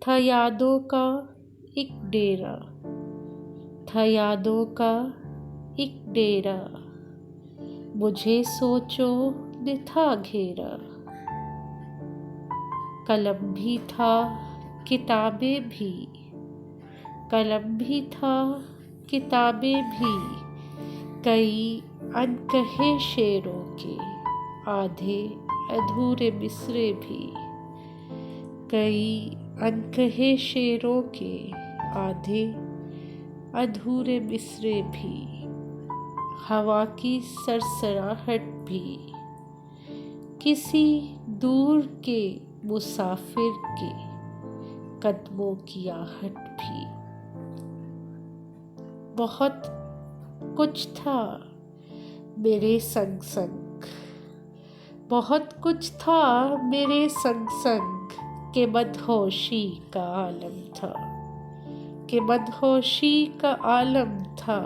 था यादों का एक डेरा, था यादों का एक डेरा, मुझे सोचो ने था घेरा। कलम भी था किताबें भी, कलम भी था किताबें भी, कई अनकहे शेरों के आधे अधूरे मिसरे भी, कई अनकहे शेरों के आधे अधूरे मिसरे भी, हवा की सरसराहट भी, किसी दूर के मुसाफिर के कदमों की आहट भी। बहुत कुछ था मेरे संग संग, बहुत कुछ था मेरे संग संग, के मदहोशी का आलम था, के मदहोशी का आलम था,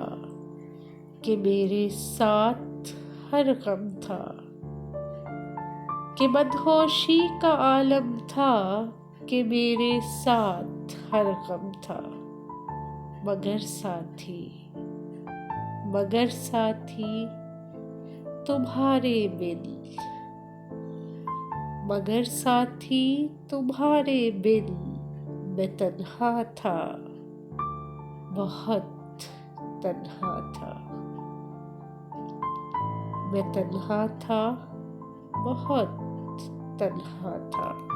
कि मेरे साथ हर गम था, कि मदहोशी का आलम था, कि मेरे साथ हर गम था। मगर साथी, मगर साथी तुम्हारे बिन, मगर साथी तुम्हारे बिन मैं तन्हा था, बहुत तन्हा था। मैं तन्हा था, बहुत तन्हा था।